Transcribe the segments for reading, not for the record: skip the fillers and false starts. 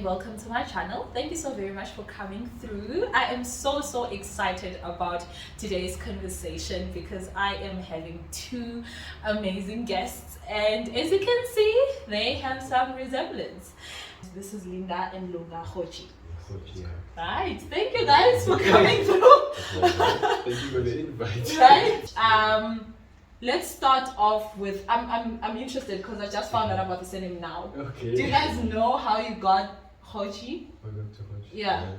and welcome to my channel. Thank you so very much for coming through. I am so excited about today's conversation because I am having two amazing guests, and as you can see, they have some resemblance. This is Linda and Lunga Rojie. Right, thank you guys for coming through. Thank you for the invite. Right. Let's start off with I'm interested because I just found out about the surname now. Okay. Do you guys know how you got Rojie? Yeah.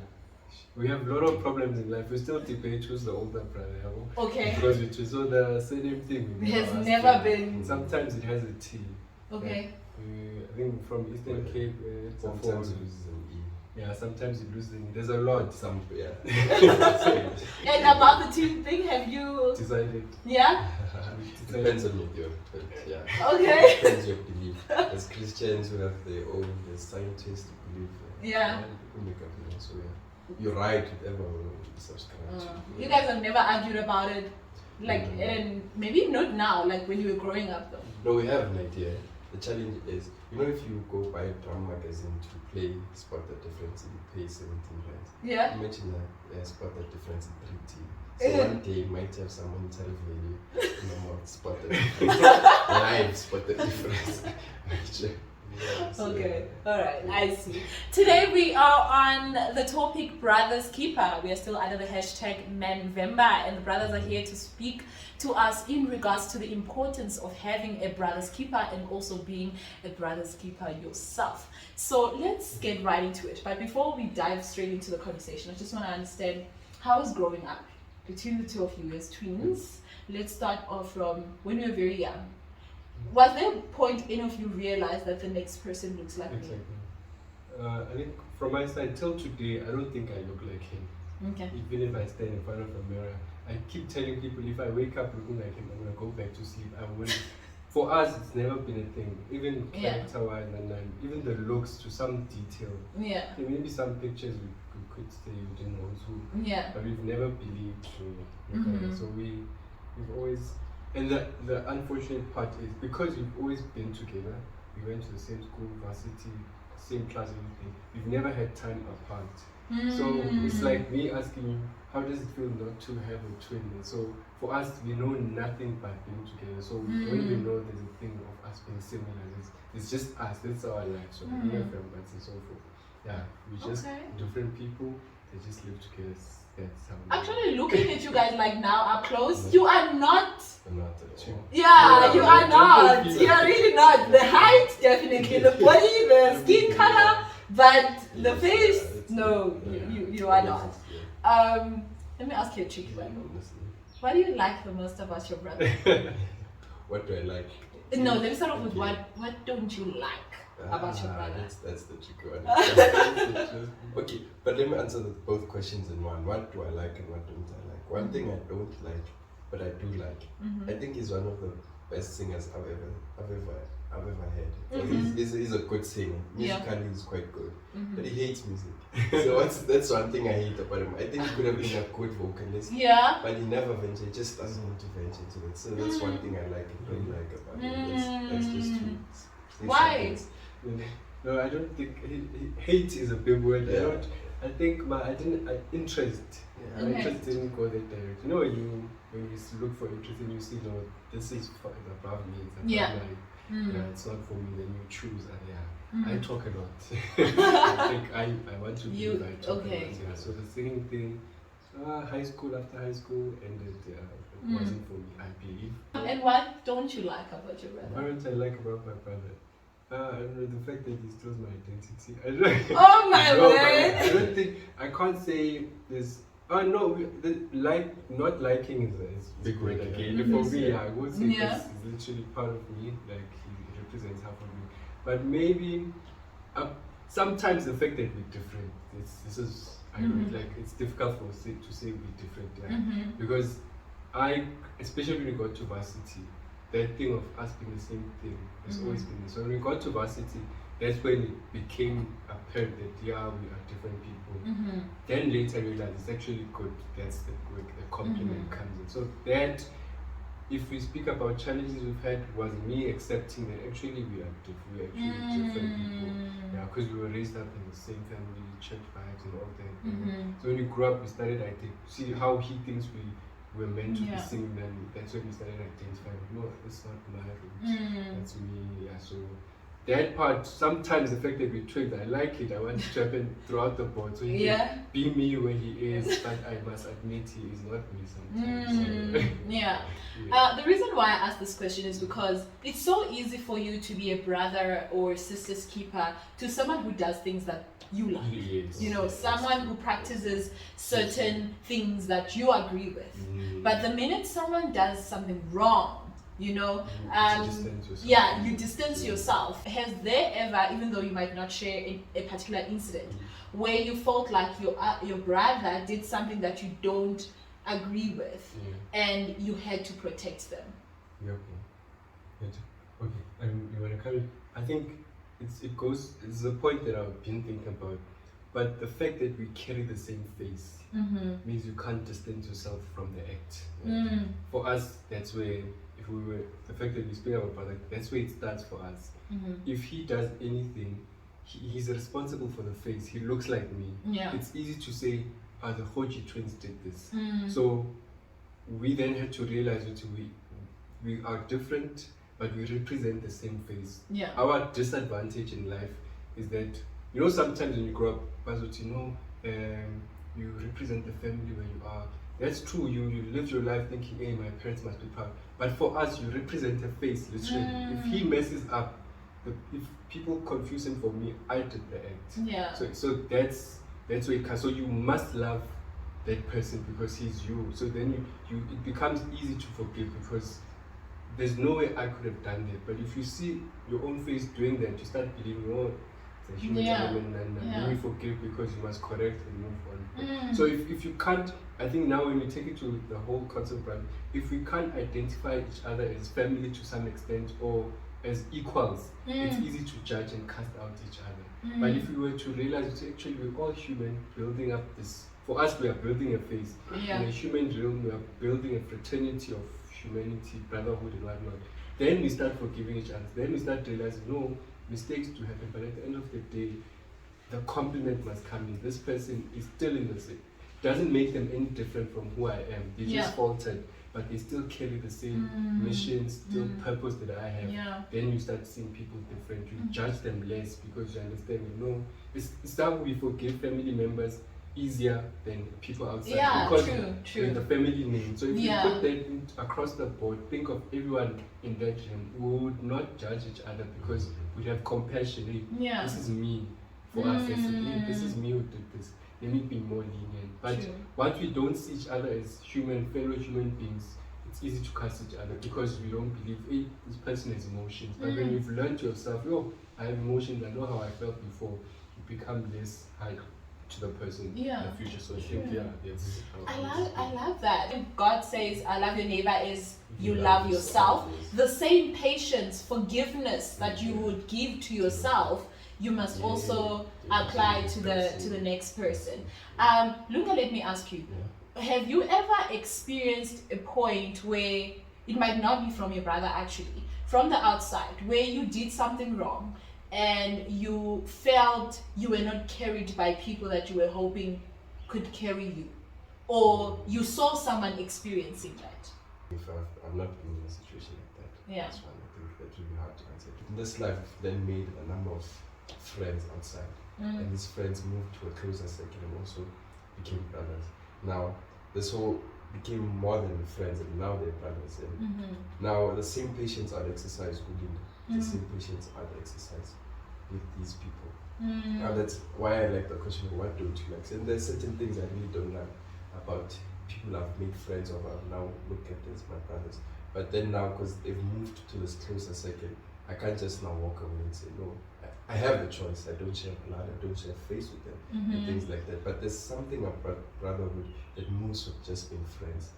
We have a lot of problems in life. We still debate who's the older brother. Okay. Because we choose the surname thing. It has never been. Sometimes it has a T. Okay. I think from Eastern Cape, sometimes it loses an E. Yeah, sometimes it loses an E. There's a lot. And about the team thing, have you decided? Yeah? Depends on your yeah. Okay. Depends your belief. As Christians who have their own, as scientists who believe. Yeah. People make up their own, so yeah. You're right with everyone who subscribes. You guys have never argued about it? Like, and maybe not now, like when you were growing up though? No, we have an idea. The challenge is, you know, if you go buy a drum magazine to play Spot the Difference, you pay 17 rand. Yeah. Imagine that, Spot the Difference in 3T. So one day you might have some monetary value, spot the difference. Live spot the difference. Okay, alright, I see. Today we are on the topic Brothers Keeper. We are still under the hashtag Manvember, and the brothers are here to speak to us in regards to the importance of having a Brothers Keeper and also being a Brothers Keeper yourself. So let's get right into it. But before we dive straight into the conversation, I just want to understand how is growing up between the two of you as twins. Let's start off from when you were very young. Was there a point any of you realized that the next person looks like me? I think from my side till today, I don't think I look like him. Okay. Even if I stand in front of a mirror, I keep telling people if I wake up looking like him, I'm gonna go back to sleep. I wouldn't. For us, it's never been a thing. Even character-wise, and even the looks to some detail. Yeah. There may be some pictures we could say we didn't know who. Yeah. But we've never believed to. So we've always. And the unfortunate part is because we've always been together, we went to the same school, varsity, same class, everything. We've never had time apart. So it's like me asking you, how does it feel not to have a twin? And so for us, we know nothing but being together. So we don't even know there's a thing of us being similar. It's just us. That's our life. So we have friends and so forth. Yeah, we're just different people. They just live together. That's how. Actually, looking at you guys like now up close, you are not. I'm not at all. Yeah, you are not. You are really not. The height, definitely. The body, the skin color, but the face, no, you are not. Let me ask you a tricky one. What do you like the most about your brother? What do I like? No, let me start off with what don't you like about your brother? That's the tricky one. Okay, but let me answer both questions in one. What do I like and what don't I like? One thing I don't like, but I do like, I think he's one of the best singers I've ever had. He's a good singer. Musically, he's quite good, but he hates music. So that's one thing I hate about him. I think he could have been a good vocalist, but he never ventured. Just doesn't want to venture into it. So that's one thing I like and don't like about him. That's just true. Why? No, I don't think hate is a big word. Yeah. I think interest. My interest didn't go that direct. You know, when you look for interest and you see, no, this is above me. It's above it's not for me. Then you choose. I talk a lot. I think I want to believe I talk a lot. Yeah. So the singing thing, high school after high school ended. It wasn't for me, I believe. And what don't you like about your brother? What don't I like about my brother? I don't know, the fact that he steals my identity. Oh my word! I don't think, I can't say there's, not liking is a big word again. For me, I would say this is literally part of me, like he represents half of me. But maybe, sometimes the fact that we're different, this is, I don't like, it's difficult to say we're different, because especially when we got to varsity, that thing of us being the same thing has always been there. So when we got to varsity, that's when it became apparent that we are different people. Then later I realized it's actually good. That's the compliment comes in. So that if we speak about challenges we've had, was me accepting that actually we are different people. Yeah, because we were raised up in the same family, church vibes and all that. So when we grew up, we started see how he thinks we were meant to be singing, then that's when we started identifying, no, it's not my route, that's me. Yeah, so that part, sometimes the fact that we twigged, I like it, I want it to happen throughout the board, so he can be me where he is, but I must admit he is not me sometimes. The reason why I ask this question is because it's so easy for you to be a brother or sister's keeper to someone who does things that you like. You know, someone who practices certain things that you agree with. But the minute someone does something wrong, you know, you distance yourself. Has there ever, even though you might not share a particular incident, where you felt like your brother did something that you don't agree with, and you had to protect them? Okay. And you wanna come in? I think it's the point that I've been thinking about. But the fact that we carry the same face means you can't distance yourself from the act. For us, that's where, the fact that we speak about brother, that's where it starts for us. If he does anything, he's responsible for the face. He looks like me. It's easy to say, the Rojie twins did this. So we then had to realize that we are different, but we represent the same face. Our disadvantage in life is that, you know, sometimes when you grow up, you represent the family where you are. That's true, you live your life thinking, hey, my parents must be proud. But for us, you represent a face, literally. If he messes up, if people confuse him for me, I did the act. So that's where it comes. So you must love that person because he's you. So then it becomes easy to forgive because there's no way I could have done that. But if you see your own face doing that, you start believing, oh, it's a human element, and you forgive because you must correct and move on. So if you can't, I think now when we take it to the whole concept, right, if we can't identify each other as family to some extent or as equals, it's easy to judge and cast out each other. But if we were to realize that actually we're all human, building up this, for us we are building a face. In a human realm, we are building a fraternity of humanity, brotherhood and whatnot. Then we start forgiving each other. Then we start realizing, no, mistakes do happen, but at the end of the day, the compliment must come in. This person is still in the same. Doesn't make them any different from who I am. They just faltered, but they still carry the same mission, still purpose that I have. Then you start seeing people different. You judge them less because you understand, you know, it's how we forgive family members easier than people outside because true. The family name. So if you put that across the board, think of everyone in that room, we would not judge each other because we have compassion. This is me. For us, this is me who did this. Let me be more lenient. But once we don't see each other as fellow human beings, it's easy to cast each other because we don't believe, hey, this person has emotions. But when you've learned yourself, I have emotions, I know how I felt before, you become less hard to the person in the future. So I think, that's how I love that. When God says, I love your neighbor, is you love yourself. The same patience, forgiveness that you would give to yourself, you must also apply to the next person. Luca, let me ask you, have you ever experienced a point where, it might not be from your brother actually, from the outside, where you did something wrong and you felt you were not carried by people that you were hoping could carry you, or you saw someone experiencing that? If I've not been in a situation like that, that's one I think that's really hard to answer. In this life, I've then made a number of friends outside, and these friends moved to a closer circle and also became brothers. Now, this whole became more than friends, and now they're brothers. And now the same patience I'd exercise within, the same patience I'd exercise with these people. Now that's why I like the question, what don't you like? And there's certain things I really don't like about people I've made friends of, I've now look at as my brothers. But then now, because they've moved to this closer circle, I can't just now walk away and say, no, I have a choice. I don't share blood, I don't share face with them, and things like that. But there's something about brotherhood that moves with just being friends.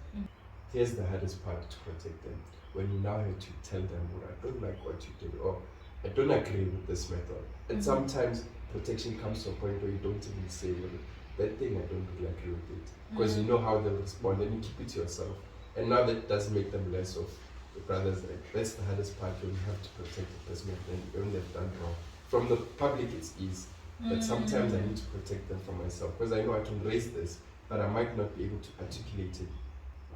Here's the hardest part to protect them. When you now have to tell them, I don't like what you did, or I don't agree with this method. And sometimes protection comes to a point where you don't even say, well, that thing I don't really agree with it. Because you know how they'll respond, and you keep it to yourself. And now that doesn't make them less of the brothers. Like, that's the hardest part when you have to protect the person when they've done wrong. From the public, it's easy. But sometimes I need to protect them from myself because I know I can raise this, but I might not be able to articulate it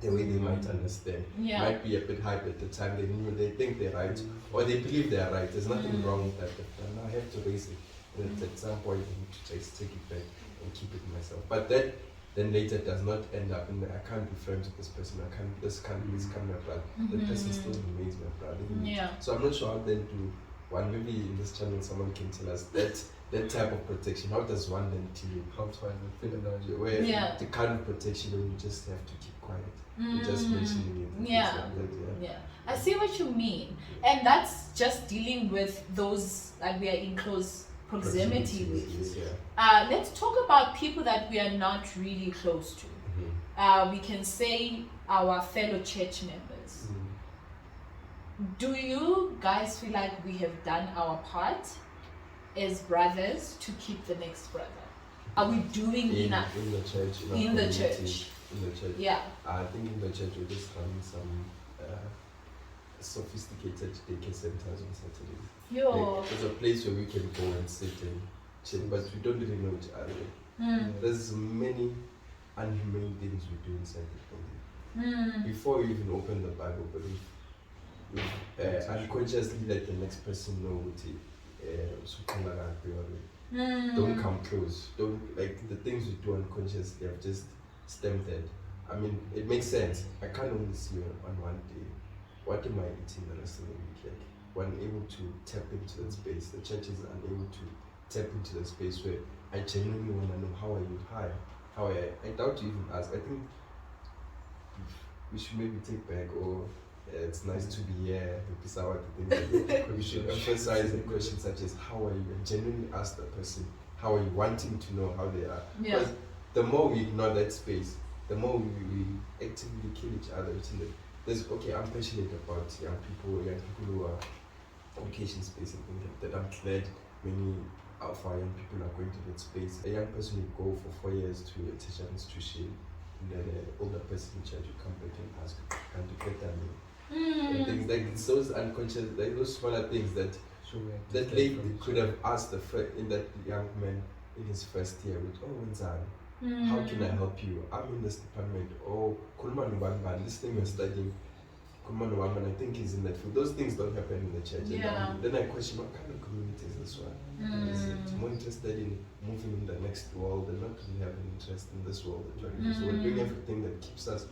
the way they might understand. Might be a bit hype at the time. They think they're right, or they believe they're right. There's nothing wrong with that. But now I have to raise it. And at some point, I need to just take it back and keep it myself. But that then later does not end up in I can't be friends with this person. This can't become my brother. The person still remains my brother. So I'm not sure how then to one. Maybe in this channel, someone can tell us that type of protection. How does one then deal? How to find where the kind of protection when you just have to keep quiet. Just mentioning it. I see what you mean, and that's just dealing with those that we are in close proximity with. Let's talk about people that we are not really close to. We can say our fellow church members. Do you guys feel like we have done our part as brothers to keep the next brother? Are we doing enough in the church? In the church. Yeah. I think in the church we just run some sophisticated daycare centers on Saturdays. Like, there's a place where we can go and sit and chill, but we don't really know each other. There's many unhumane things we do inside the building. Before we even open the Bible, but we unconsciously let the next person know what don't come close. Don't, like, the things we do unconsciously have just stemmed that. I mean, it makes sense. I can't only see you on one day. What am I eating the rest of the week? Like, we're unable to tap into that space. The church is unable to tap into the space where I genuinely want to know how are you? Hi. How are you? I doubt you even ask. I think we should maybe take back, or it's nice to be here. We should emphasize the questions such as how are you, and genuinely ask the person how are you, wanting to know how they are. Because the more we ignore that space, the more we actively kill each other. I'm passionate about young people who are education space and things like that. I'm glad many of our young people are going to that space. A young person will go for 4 years to a teacher institution, and then an older person in charge will come back and ask, can you get that meal? And things like those unconscious, like those smaller things that lady could have asked in that young man in his first year, with, what's that? How can I help you? I'm in this department. This thing you're studying, I think he's in that field. Those things don't happen in the church. And then I question, what kind of community is this one? Is it more interested in moving in the next world and not really have an interest in this world? So we're doing everything that keeps us,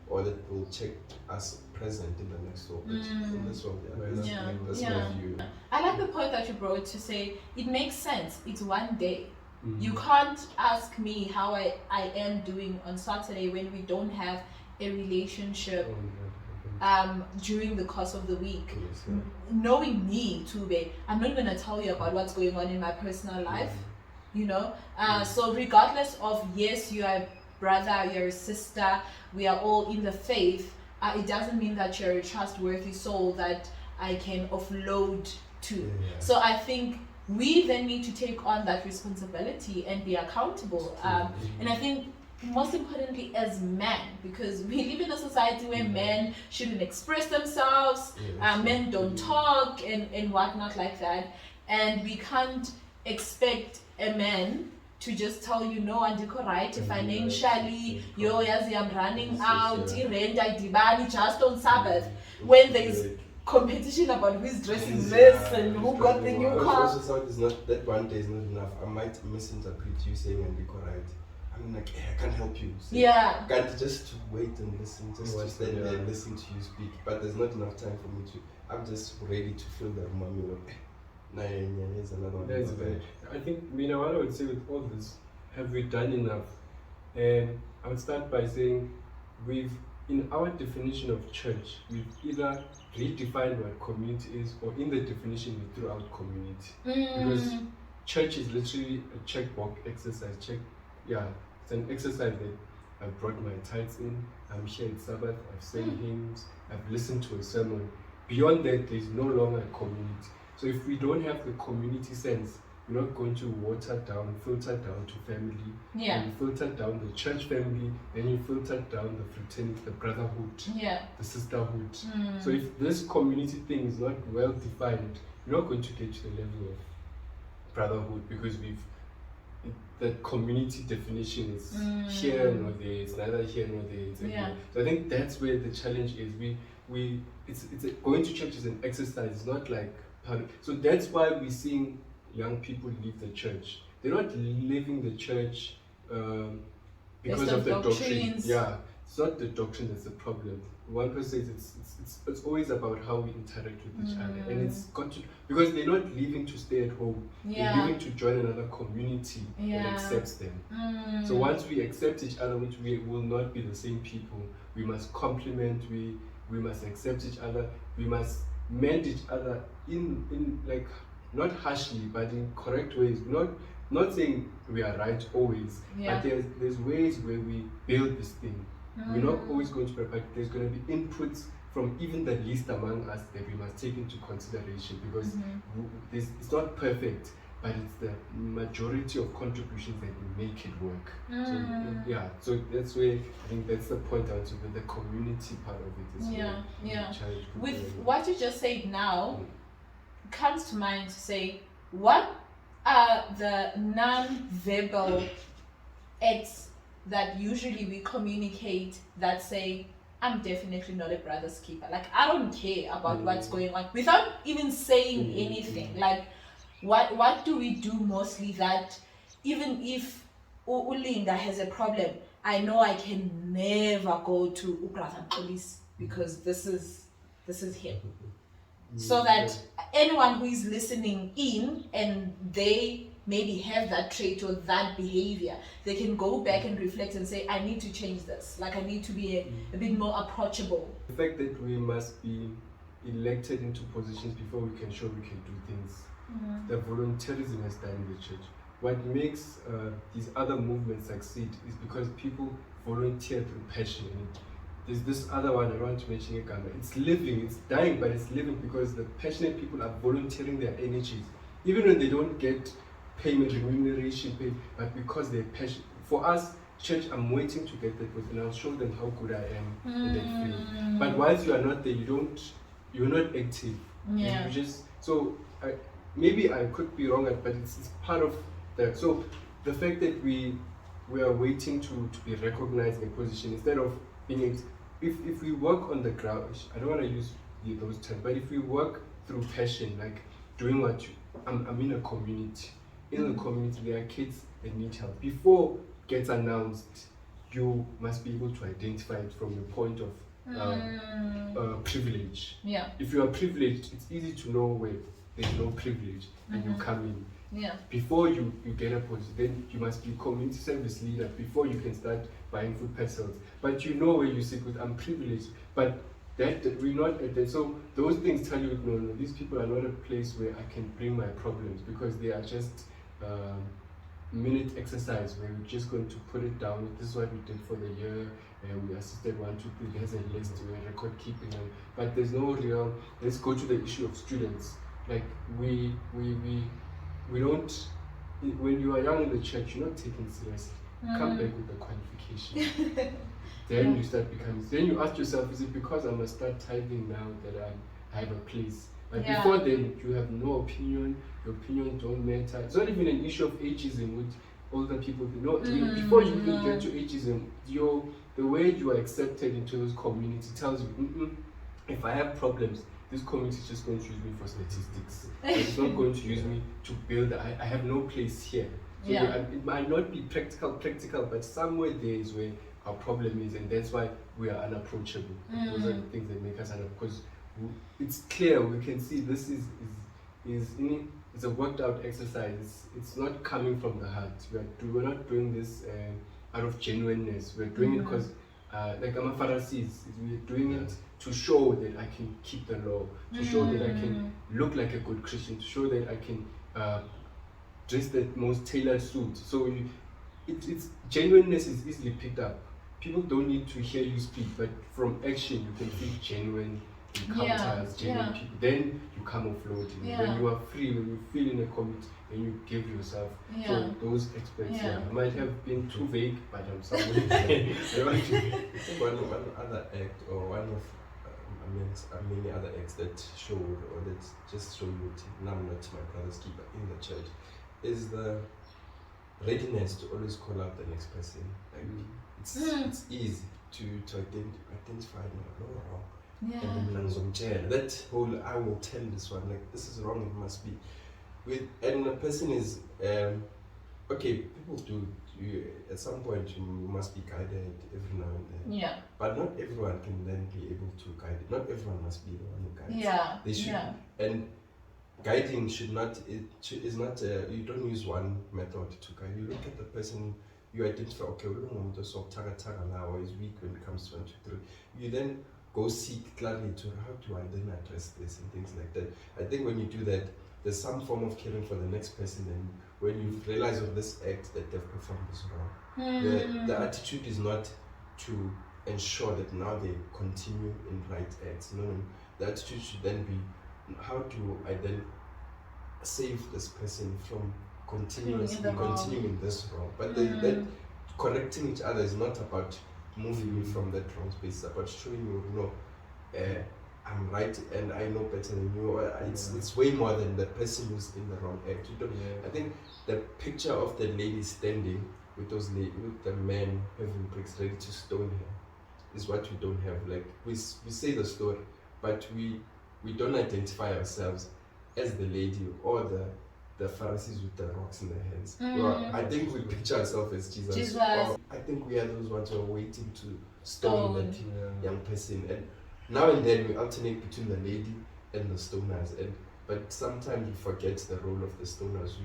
or that will check us present in the next world. But in this world, that's my view. I like the point that you brought to say it makes sense. It's one day. You can't ask me how I am doing on Saturday when we don't have a relationship during the course of the week. Knowing me, Tube, I'm not going to tell you about what's going on in my personal life, you know. So regardless of, yes, you are a brother, you're a sister, we are all in the faith, it doesn't mean that you're a trustworthy soul that I can offload to. So I think we then need to take on that responsibility and be accountable. And I think most importantly as men, because we live in a society where men shouldn't express themselves, men don't talk and whatnot like that. And we can't expect a man to just tell you, no, andiko right financially, yo, yazi, I'm running out, just on Sabbath, when there's competition about who's dressing this and who got the new car. Also, it's not that one day is not enough. I might misinterpret you saying andiko right. I'm like, I can't help you. So I can't just wait and listen, just to stand there and listen to you speak. But there's not enough time for me to. I'm just ready to feel that mommy. Here's another one. I think, what I would say with all this, have we done enough? And I would start by saying, in our definition of church, we've either redefined what community is, or in the definition we threw out community. Because church is literally a checkbox exercise. It's an exercise that I've brought my tithes in, I'm here at Sabbath, I've sang hymns, I've listened to a sermon. Beyond that, there's no longer a community. So if we don't have the community sense, we're not going to filter down to family. Yeah. And you filter down the church family, then you filter down the fraternity, the brotherhood, the sisterhood. So if this community thing is not well defined, you're not going to get to the level of brotherhood, because the community definition is here nor there. It's neither here nor there. It's everywhere. So I think that's where the challenge is. Going to church is an exercise. It's not like so that's why we're seeing young people leave the church. They're not leaving the church because of the doctrine. Yeah, it's not the doctrine that's the problem. One person says it's always about how we interact with each other, and it's got to, because they're not leaving to stay at home. They're leaving to join another community that accepts them. So once we accept each other, which we will not be the same people, we must complement. We must accept each other. We must mend each other in like, not harshly, but in correct ways. Not saying we are right always, but there's ways where we build this thing. We're not always going to be right. There's going to be inputs from even the least among us that we must take into consideration, because it's not perfect, but it's the majority of contributions that make it work. So that's where I think that's the point out of the community part of it is. With what you just said now, comes to mind to say, what are the non-verbal acts that usually we communicate that say, I'm definitely not a brother's keeper. Like, I don't care about what's going on, without even saying anything. Like, what do we do mostly that even if Ulinda has a problem, I know I can never go to Brother Police because this is him. So that anyone who is listening in and they maybe have that trait or that behavior, they can go back and reflect and say, I need to change this. Like, I need to be a bit more approachable. The fact that we must be elected into positions before we can show we can do things. The volunteerism has done in the church. What makes these other movements succeed is because people volunteer through passion. And there's this other one I want to mention, it's living, it's dying, but it's living because the passionate people are volunteering their energies, even when they don't get payment, remuneration, but because they're passionate. For us, church, I'm waiting to get that person, and I'll show them how good I am in that field. But once you are not there, you're not active. You just, so maybe I could be wrong, but it's part of that. So the fact that we are waiting to be recognized in a position instead of being, if we work on the ground, I don't want to use those terms, but if we work through passion, like doing what I'm in a community. In the community, there are kids that need help. Before it gets announced, you must be able to identify it from the point of privilege. If you are privileged, it's easy to know where there's no privilege and you come in. Before you get a position, then you must be community service leader before you can start buying food parcels. But you know where you sit with, I'm privileged, but that we're not at that. So those things tell you, no, these people are not a place where I can bring my problems, because they are just minute exercise where we're just going to put it down. This is what we did for the year, and we assisted 1, 2, 3. There's a list, we're record keeping, but there's no real. Let's go to the issue of students. Like we don't. When you are young in the church, you're not taken seriously. Come back with the qualification. Then you start becoming. Then you ask yourself, is it because I must start tithing now that I have a place? But before then, you have no opinion. Your opinion don't matter. It's not even an issue of ageism with older people. Before you even get to ageism, the way you are accepted into this community tells you, if I have problems, this community is just going to use me for statistics. It's not going to use me to build. I have no place here. So it might not be practical, but somewhere there is where our problem is, and that's why we are unapproachable. Those are the things that make us unapproachable. Because it's clear, we can see this is it's a worked out exercise. It's not coming from the heart. We're not doing this out of genuineness. We're doing it because, like I'm a Pharisees, we're doing it to show that I can keep the law, to show that I can look like a good Christian, to show that I can dress the most tailored suit. So it's genuineness is easily picked up. People don't need to hear you speak, but from action you can feel genuine. encounters, genuine people, then you come offloading. When you are free, when you feel in a commit, then you give yourself. So those experts, I might have been too vague, but I'm somewhere. I think one other act, or one of amongst many other acts that showed, or that just show you, now I'm not my brother's keeper in the church, is the readiness to always call out the next person. Like, it's easy to identify no wrong. And that whole, I will tell this one, like, this is wrong, it must be. And the person is, okay, people do, at some point you must be guided every now and then. But not everyone can then be able to guide it. Not everyone must be the one who guides. They should. And guiding should not, is not, you don't use one method to guide. You look at the person, you identify, okay, or is weak when it comes to 1, 2, 3. You then go seek clarity to how do I then address this and things like that. I think when you do that, there's some form of caring for the next person, and when you realize of this act that they've performed is wrong, the attitude is not to ensure that now they continue in right acts. No, the attitude should then be, how do I then save this person from continuing this wrong? But that correcting each other is not about moving you from that wrong space. It's about showing you, I'm right and I know better than you. It's way more than the person who's in the wrong act. I think the picture of the lady standing with with the man having bricks ready to stone her is what we don't have. Like, we say the story, but we don't identify ourselves as the lady or the Pharisees with the rocks in their hands. Well, I think we picture ourselves as Jesus. I think we are those ones who are waiting to stone that young person. And now and then we alternate between the lady and the stoners. But sometimes we forget the role of the stoners.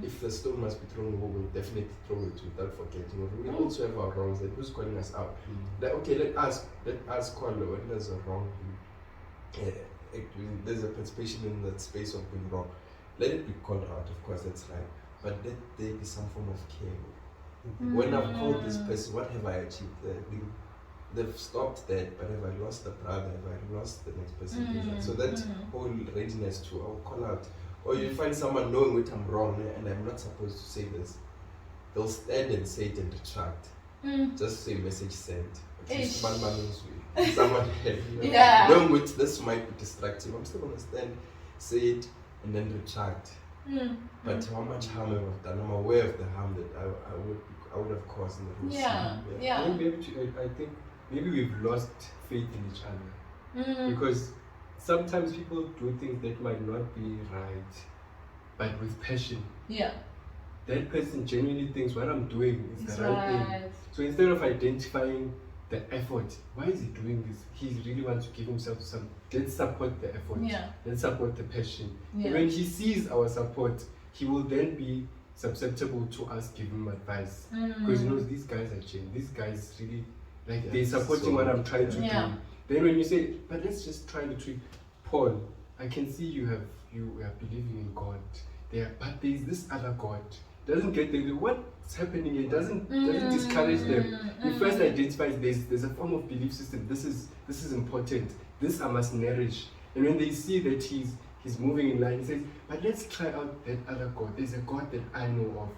If the stone must be thrown, we will definitely throw it without forgetting. We also have our wrongs, and who's calling us out? Like, okay, let us call when there's a wrong. There's a participation in that space of being wrong. Let it be called out, of course, that's right. But let there be some form of care. When I've called this person, what have I achieved? They've stopped that, but have I lost the brother? Have I lost the next person? So that whole readiness to call out. Or you find someone knowing what I'm wrong and I'm not supposed to say this. They'll stand and say it and retract. Just say message sent. Someone knowing what this might be distracting. I'm still going to stand, say it, and then retract. But how much harm have I done? I'm aware of the harm that I would have caused in the whole I think maybe we've lost faith in each other. Because sometimes people do things that might not be right, but with passion. That person genuinely thinks what I'm doing is the right thing. So instead of identifying the effort, why is he doing this? He really wants to give himself some. Let's support the effort. Let's support the passion. And when he sees our support, he will then be susceptible to us giving him advice. Because he knows these guys are genuine. These guys really, like, they're supporting what I'm trying to do. Then when you say, but let's just try to treat Paul, I can see you are believing in God. But there's this other God. Doesn't get them. What's happening here doesn't discourage them. He first identifies there's a form of belief system. This is important. This I must nourish. And when they see that he's moving in line, he says, but let's try out that other God. There's a God that I know of.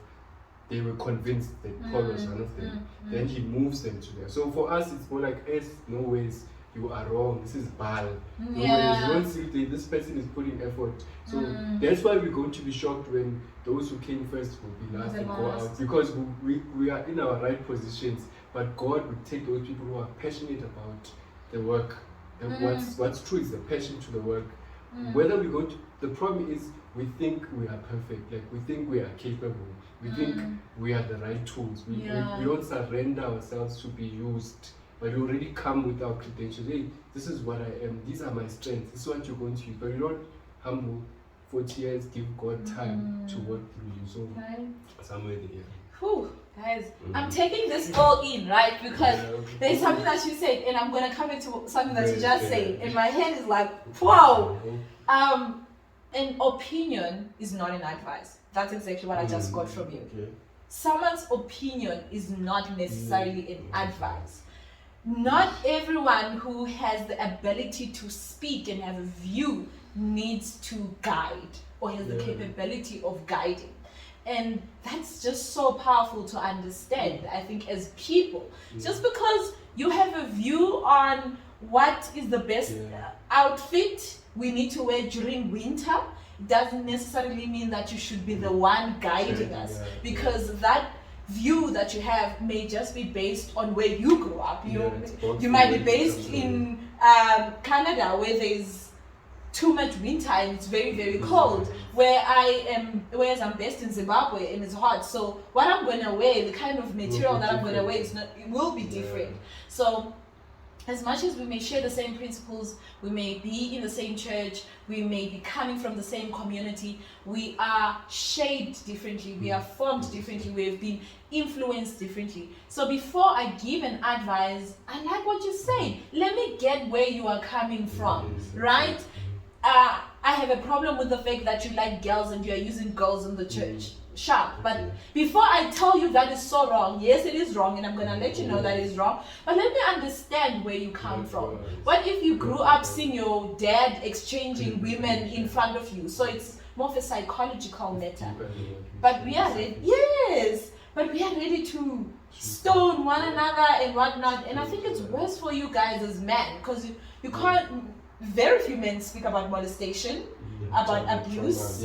They were convinced that Paul was one of them. Then he moves them to there. So for us, it's more like, no ways, you are wrong. This is Baal. No ways, you don't see this person is putting effort. So that's why we're going to be shocked when those who came first will be last and go out. Because we are in our right positions. But God will take those people who are passionate about the work. What's true is the passion to the work. Whether we go to, the problem is we think we are perfect, like we think we are capable, we think we are the right tools. We don't surrender ourselves to be used, but we already come with our credentials. Hey, this is what I am, these are my strengths, this is what you're going to use. But you don't humble 40 years, give God time to work through you. So somewhere there. Whew, guys, I'm taking this all in, right? Because there's something that you said, and I'm going to come into something that you just said, and my head is like, wow. An opinion is not an advice. That's exactly what I just got from you. Someone's opinion is not necessarily an advice. not everyone who has the ability to speak and have a view needs to guide or has the capability of guiding. And that's just so powerful to understand, I think, as people. Just because you have a view on what is the best outfit we need to wear during winter, doesn't necessarily mean that you should be the one guiding us, because that view that you have may just be based on where you grew up. You might be based in Canada, where there's too much winter and it's very, very cold, whereas I'm based in Zimbabwe and it's hot. So what I'm going to wear, the kind of material that I'm going to wear, it will be different. So as much as we may share the same principles, we may be in the same church, we may be coming from the same community, we are shaped differently, we are formed differently, we have been influenced differently. So before I give an advice, I like what you say. Let me get where you are coming from, right? I have a problem with the fact that you like girls and you are using girls in the church. Sharp. But before I tell you that is so wrong, yes, it is wrong, and I'm going to let you know that is wrong, but let me understand where you come from. What if you grew up seeing your dad exchanging women in front of you? So it's more of a psychological matter. But we are ready, but we are ready to stone one another and whatnot. And I think it's worse for you guys as men, because you can't. Very few men speak about molestation, about abuse,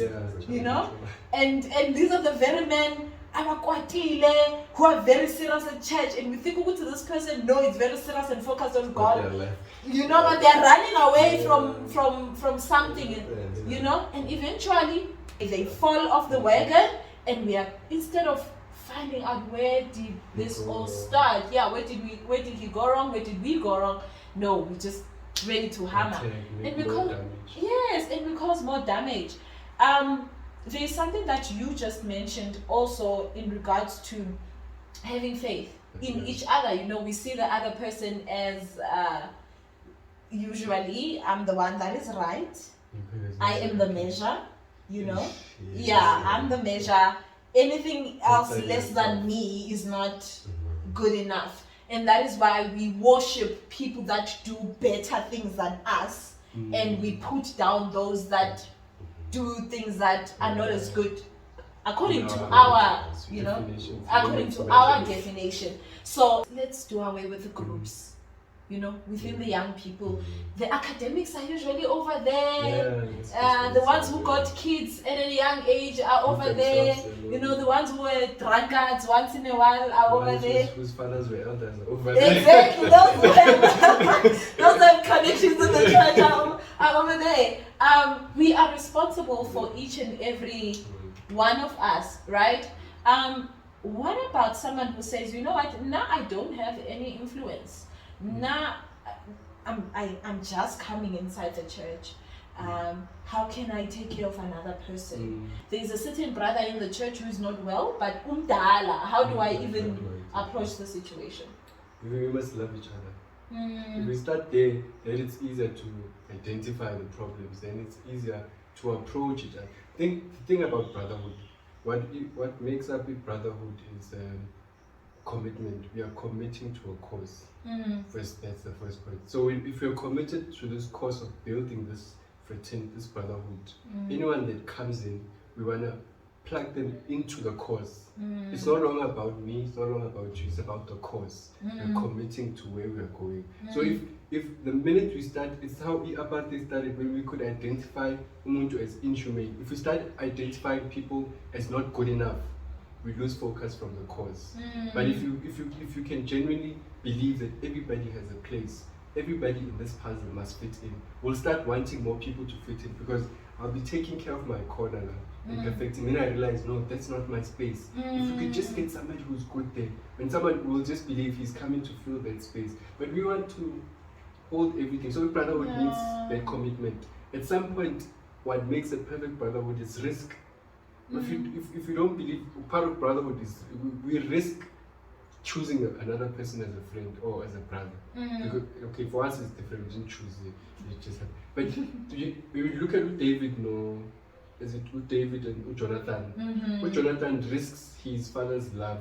and these are the very men who are very serious in church, and we think we go to this person, no, it's very serious and focused on God, but they're running away from something, and eventually they fall off the wagon, and we are, instead of finding out where did this all start, where did he go wrong, where did we go wrong, no, we just ready to hammer, and because more damage. There is something that you just mentioned also in regards to having faith in each other. We see the other person as usually I'm the one that is right. I am the measure. I'm the measure. Anything else less than me is not good enough. And that is why we worship people that do better things than us, and we put down those that do things that are not as good according to our, according to our definition. So let's do away with the groups. Within the young people, the academics are usually over there. The ones who got kids at a young age are over there. The ones who were drunkards once in a while are over there. Whose fathers were elders are over there. Exactly, those who have connections in the church are over there. We are responsible for each and every one of us, right? What about someone who says, you know what, now I don't have any influence. Now I'm just coming inside the church. How can I take care of another person? There's a certain brother in the church who is not well, but how do I even approach the situation? We must love each other. If we start there, then it's easier to identify the problems, then it's easier to approach each other. The thing about brotherhood, what makes up a brotherhood is commitment. We are committing to a cause. First, that's the first point. So if you're committed to this cause of building this fraternity, this brotherhood, anyone that comes in, we want to plug them into the cause. It's no longer about me, it's no longer about you, it's about the cause. We're committing to where we're going. So if the minute we start, it's how Apartheid started, when we could identify umuntu as inhumane. If we start identifying people as not good enough, we lose focus from the cause. But if you can genuinely believe that everybody has a place, everybody in this puzzle must fit in, we'll start wanting more people to fit in, because I'll be taking care of my corner now and perfecting. Then I realize, no, that's not my space. If you could just get somebody who's good there, and someone will just believe he's coming to fill that space. But we want to hold everything. So brotherhood needs that commitment. At some point, what makes a perfect brotherhood is risk. If you don't believe, part of brotherhood is we risk choosing another person as a friend or as a brother. Because, okay, for us it's different. We didn't choose it. It just happened. But we look at David, is it David and Jonathan? Jonathan risks his father's love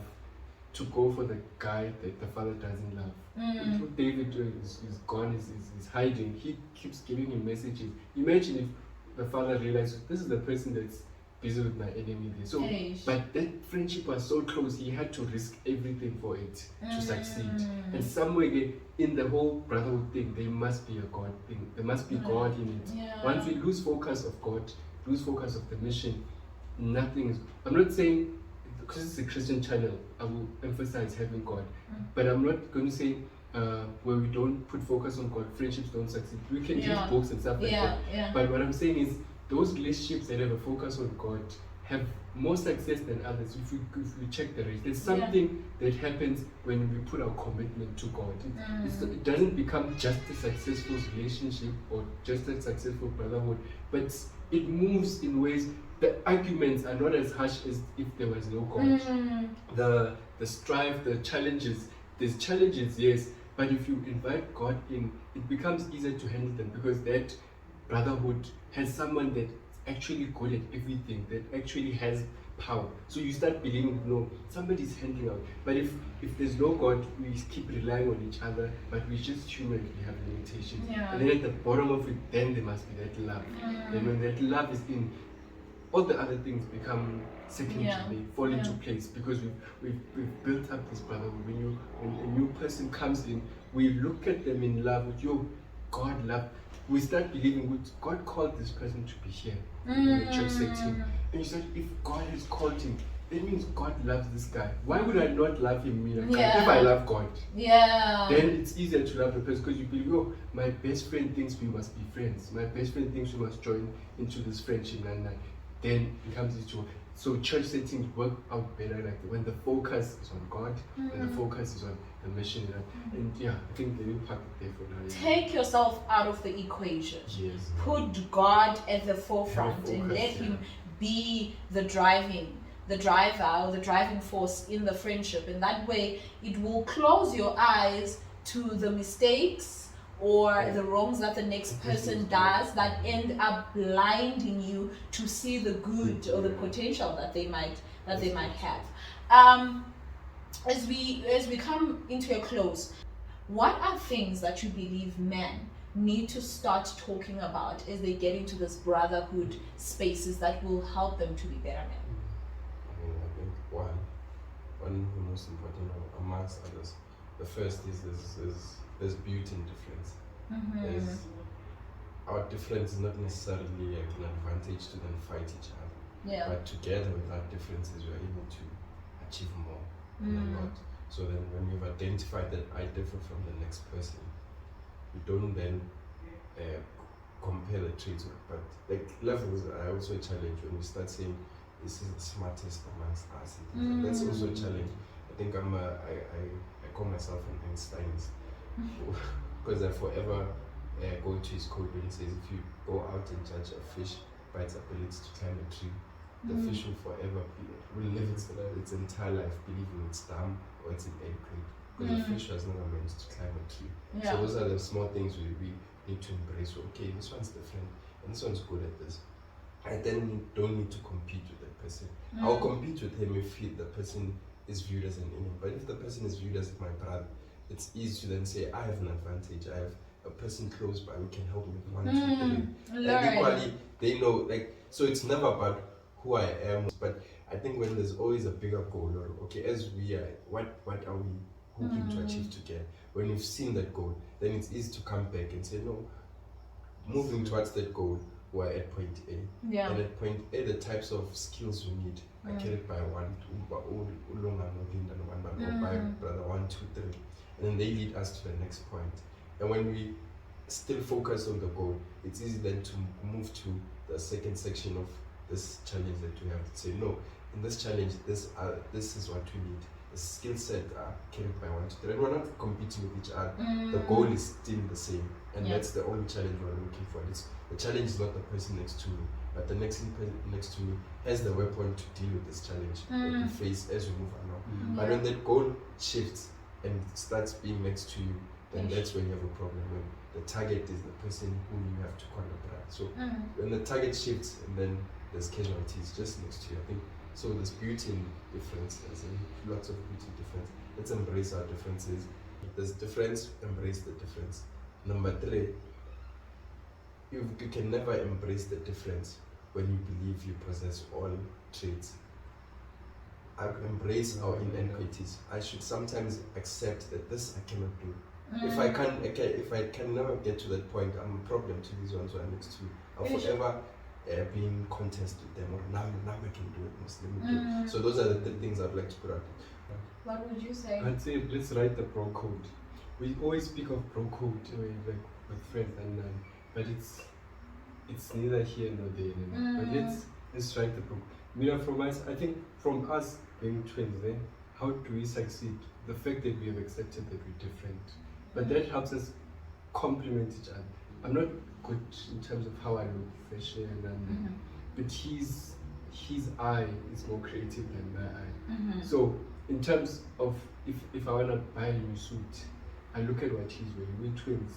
to go for the guy that the father doesn't love. Until David is gone, is hiding, he keeps giving him messages. Imagine if the father realized this is the person that's busy with my enemy there. So, but that friendship was so close, he had to risk everything for it to succeed. And somewhere in the whole brotherhood thing, there must be a God thing. There must be God in it. Once we lose focus of God, lose focus of the mission, nothing is. I'm not saying, because it's a Christian channel, I will emphasize having God. But I'm not going to say where we don't put focus on God, friendships don't succeed. We can read books and stuff like that. But what I'm saying is, those relationships that have a focus on God have more success than others. If we check the race, there's something that happens when we put our commitment to God. It doesn't become just a successful relationship or just a successful brotherhood, but it moves in ways. The arguments are not as harsh as if there was no God. The strife, the challenges, there's challenges, yes, but if you invite God in, it becomes easier to handle them, because that brotherhood has someone that's actually good at everything, that actually has power. So you start believing, no, somebody's handling out. But if there's no God, we keep relying on each other, but we just human, we have limitations. And then at the bottom of it, then there must be that love. And when that love is in, all the other things become secondary, they fall into place, because we've built up this brotherhood. When a new person comes in, we look at them in love with your God love. We start believing God called this person to be here in the church setting. And you said, if God has called him, that means God loves this guy. Why would I not love him if I love God? Then it's easier to love the person, because you believe, oh, my best friend thinks we must be friends. My best friend thinks we must join into this friendship. And then it becomes easy to. So church settings work out better when the focus is on God, when the focus is on the mission. And I think the impact there for now. Take yourself out of the equation. Put God at the forefront and let him be the driver or the driving force in the friendship. And that way it will close your eyes to the mistakes or the wrongs that the next person does that end up blinding you to see the good or the potential that they might have. As we come into a close, what are things that you believe men need to start talking about as they get into this brotherhood spaces that will help them to be better men? I think one of the most important amongst others, the first is there's beauty in difference. Our difference is not necessarily an advantage to then fight each other. But together with our differences, we're able to achieve more and a lot. So then when we've identified that I differ from the next person, we don't then compare the traits. But like levels are also a challenge when we start saying this is the smartest amongst us. That's also a challenge. I think I call myself an Einsteinist. Because I forever go to his quote when he says, if you go out and judge a fish by its ability to climb a tree, the fish will forever live its entire life believing it's dumb or it's inadequate, because the fish was never meant to climb a tree. So those are the small things we need to embrace. So, okay, this one's different and this one's good at this. I then don't need to compete with that person. I'll compete with him if the person is viewed as an enemy. But if the person is viewed as my brother, it's easy to then say, I have an advantage. I have a person close by who can help me with 1, 2, 3. And equally, they know, so it's never about who I am. But I think when there's always a bigger goal, or okay, as we are, what are we hoping to achieve together? When we've seen that goal, then it's easy to come back and say, no, moving towards that goal, we're at point A. And at point A, the types of skills you need are carried by one, by brother 1, 2, 3. And then they lead us to the next point. And when we still focus on the goal, it's easy then to move to the second section of this challenge that we have to say, no, in this challenge, this is what we need. The skill set are carried by 1, 2, 3. And we're not competing with each other. The goal is still the same. And that's the only challenge we're looking for. The challenge is not the person next to me, but the next next to me has the weapon to deal with this challenge that we face as we move along. But when that goal shifts and starts being next to you, then that's when you have a problem. When the target is the person whom you have to contact. So when the target shifts and then there's casualties just next to you, I think So there's beauty in difference. There's lots of beauty in difference. Let's embrace our differences. If there's difference, embrace the difference. Number 3, you can never embrace the difference when you believe you possess all traits. I embrace our inequities. I should sometimes accept that this I cannot do. If I can never get to that point, I'm a problem to these ones who are next to me. I'll forever be in contest with them. Or now I can do it. Let me do it. So those are the 3 things I'd like to put out. What would you say? I'd say let's write the bro code. We always speak of bro code like with friends, but it's neither here nor there. But let's write the bro. From us, I think from us being twins, how do we succeed? The fact that we have accepted that we're different, but that helps us complement each other. I'm not good in terms of how I look, fashion, but his eye is more creative than my eye. So in terms of if I wanna buy a new suit, I look at what he's wearing. We're twins.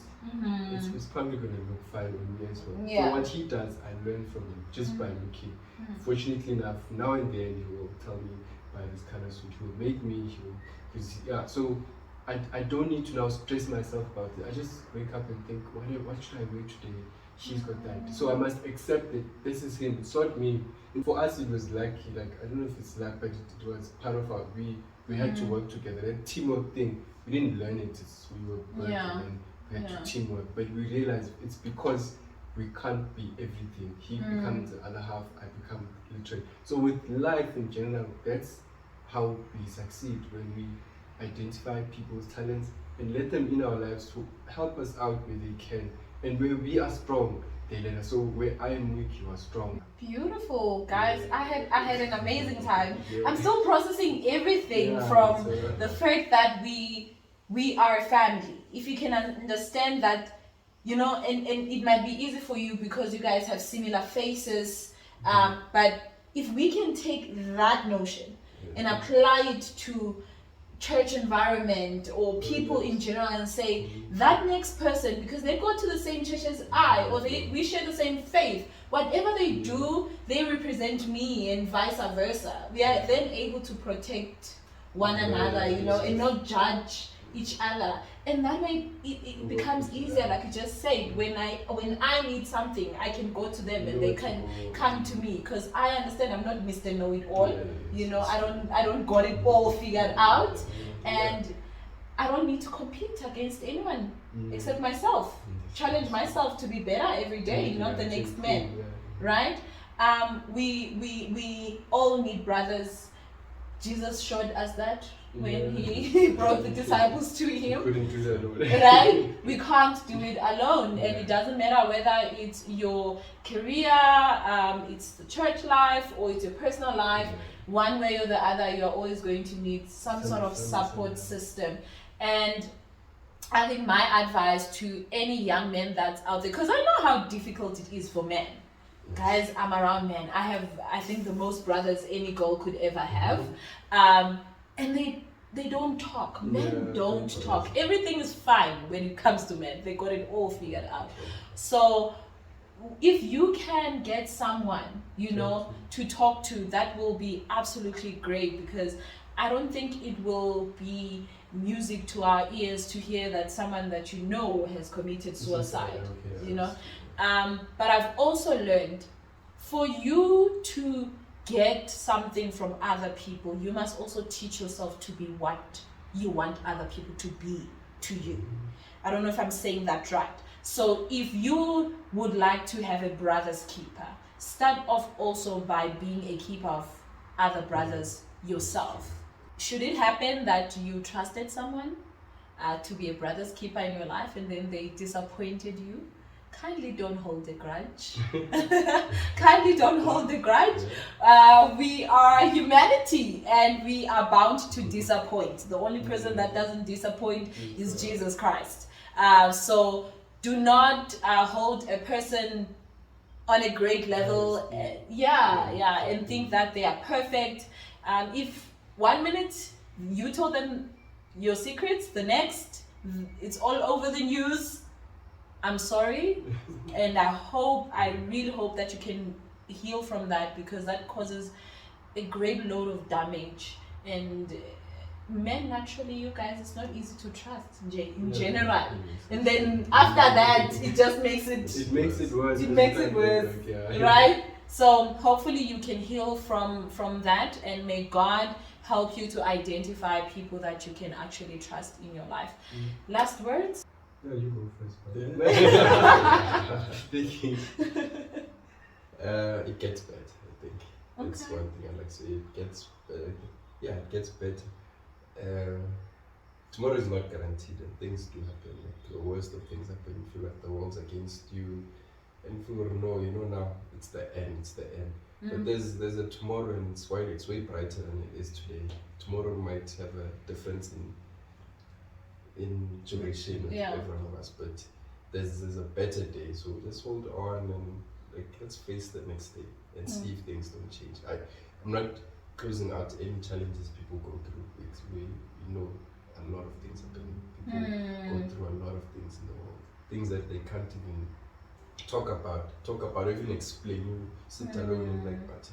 It's probably gonna look fine on me as well. Yeah. So what he does, I learn from him just by looking. Fortunately enough, now and then he will tell me buy this kind of suit. He will make me. So I don't need to now stress myself about it. I just wake up and think, what should I wear today? He's got that. So I must accept that this is him. It's not me. And for us, it was lucky. Like, I don't know if it's luck, but it was part of our, we had to work together. That teamwork thing, we didn't learn it. We were working and we had to teamwork. But we realized it's because we can't be everything. He becomes the other half, I become literally. So with life in general, that's how we succeed, when we identify people's talents and let them in our lives to help us out where they can. And where we are strong, they let us. So where I am weak, you are strong. Beautiful, guys. I had an amazing time. I'm still processing everything from the fact that we are a family. If you can understand that, and it might be easy for you because you guys have similar faces, but if we can take that notion and apply it to church environment or people in general and say that next person, because they go to the same church as I, or we share the same faith, whatever they do, they represent me, and vice versa. We are then able to protect one another, and not judge each other. And that way it becomes easier, like you just said. When I need something, I can go to them and they can come to me, because I understand I'm not Mr. Know-it-all. I don't got it all figured out, and I don't need to compete against anyone except myself. Challenge myself to be better every day, not the next man, right? We all need brothers. Jesus showed us that when he brought the disciples to him. Couldn't do that alone. Right? We can't do it alone, and it doesn't matter whether it's your career, it's the church life, or it's your personal life. One way or the other, you're always going to need some sort of support system. And I think my advice to any young man that's out there, because I know how difficult it is for men. Guys, I'm around men. I have, I think, the most brothers any girl could ever have. And they don't talk. Men don't talk. Everything is fine when it comes to men. They got it all figured out. So if you can get someone, to talk to, that will be absolutely great, because I don't think it will be music to our ears to hear that someone that has committed suicide, but I've also learned, for you to get something from other people, you must also teach yourself to be what you want other people to be to you. I don't know if I'm saying that right. So if you would like to have a brother's keeper, start off also by being a keeper of other brothers yourself. Should it happen that you trusted someone to be a brother's keeper in your life and then they disappointed you, kindly don't hold a grudge. Kindly don't hold a grudge. We are humanity and we are bound to disappoint. The only person that doesn't disappoint is Jesus Christ. So do not hold a person on a great level, and think that they are perfect. If 1 minute you told them your secrets, the next it's all over the news, I'm sorry, and I really hope that you can heal from that, because that causes a great load of damage. And men, naturally, you guys, it's not easy to trust in general. And then after that, it just makes it... It makes it worse. It makes it worse, right? So hopefully you can heal from that, and may God help you to identify people that you can actually trust in your life. Last words? Yeah, you go first. Thinking. It gets better, I think. That's one thing I like to say. It gets better. Yeah, it gets better. Tomorrow is not guaranteed, and things do happen. Like, the worst of things happen. You feel like the world's against you, and you feel, no, now it's the end. It's the end. But there's a tomorrow, and it's way brighter than it is today. Tomorrow might have a difference in duration of every one of us, but there's a better day. So let's hold on and let's face the next day and see if things don't change. I'm not closing out any challenges people go through. It's where a lot of things happen. People go through a lot of things in the world, things that they can't even talk about, or even explain. You sit alone and but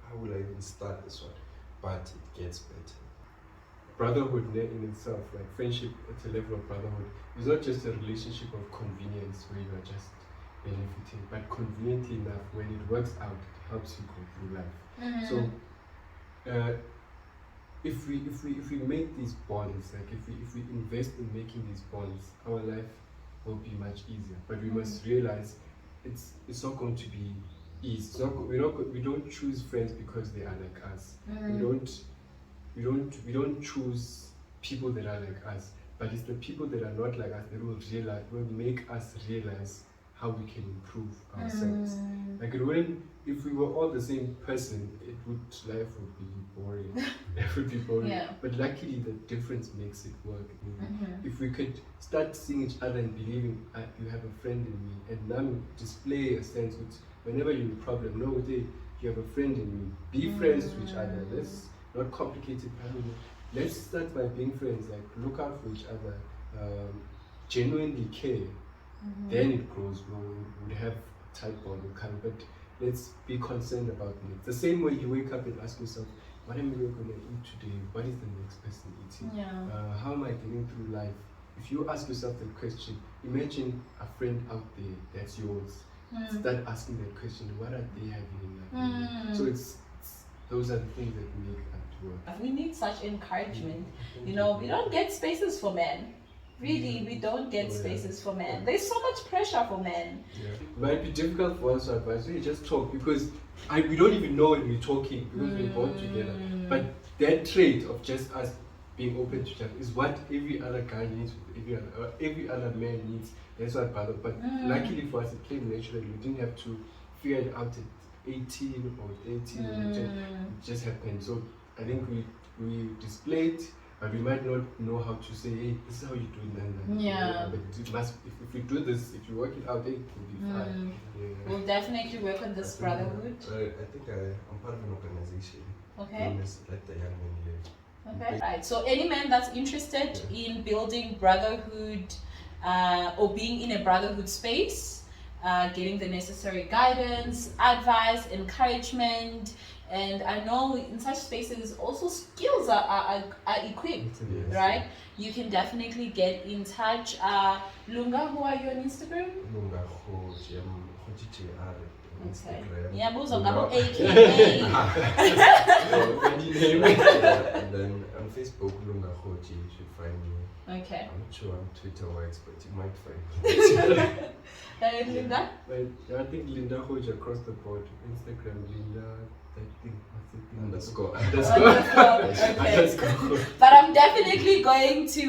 how will I even start this one? But it gets better. Brotherhood in itself, like friendship at a level of brotherhood, is not just a relationship of convenience where you are just benefiting, but conveniently enough, when it works out, it helps you go through life. So if we make these bonds, like if we invest in making these bonds, our life will be much easier. But we must realize it's not going to be easy. We don't choose friends because they are like us. We don't choose people that are like us, but it's the people that are not like us that will make us realize how we can improve ourselves. Like if we were all the same person, life would be boring. It would be boring. Yeah. But luckily the difference makes it work. If we could start seeing each other and believing you have a friend in me, and now display a sense which whenever you're in a problem, you have a friend in me. Be friends with each other. Let's not complicate it. Let's start by being friends. Like look out for each other. Genuinely care. Then it grows. We'll have a tight bond. But let's be concerned about it. The same way you wake up and ask yourself, what am I going to eat today? What is the next person eating? How am I getting through life? If you ask yourself that question, imagine a friend out there that's yours. Start asking that question, what are they having in life? So those are the things that make that work. We need such encouragement. We don't get spaces for men. Really, we don't get spaces for men. There's so much pressure for men. It might be difficult for us to advise. We just talk because we don't even know when we're talking because we're both together. But that trait of just us being open to each other is what every other guy needs, every other man needs. That's what brother. But luckily for us, it came naturally. We didn't have to figure it out at 18 or 18. It just happened. So I think we displayed. But we might not know how to say, hey, this is how you do it. But it must, if we do this, if you work it out, it will be fine. We'll definitely work on this brotherhood. I think I'm part of an organization. Okay. Let the young men live. Okay. Right. So any man that's interested in building brotherhood or being in a brotherhood space, getting the necessary guidance, advice, encouragement. And I know in such spaces also skills are equipped, right? You can definitely get in touch. Lunga, who are you on Instagram? Lunga Rojie, Instagram. Yeah, both of them AKA. And then on Facebook, Lunga Rojie, you should find me. Okay. I'm not sure on Twitter works, but you might find me. Linda? I think Linda Rojie across the board. Instagram, Linda. Underscore. Okay. But I'm definitely going to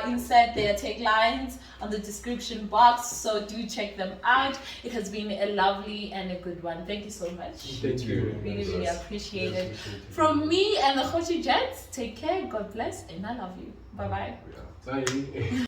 insert their taglines on the description box, so do check them out. It has been a lovely and a good one. Thank you so much. Thank you. Really appreciate it. From me and the Rojie Jets, take care, God bless, and I love you. Bye-bye. Bye.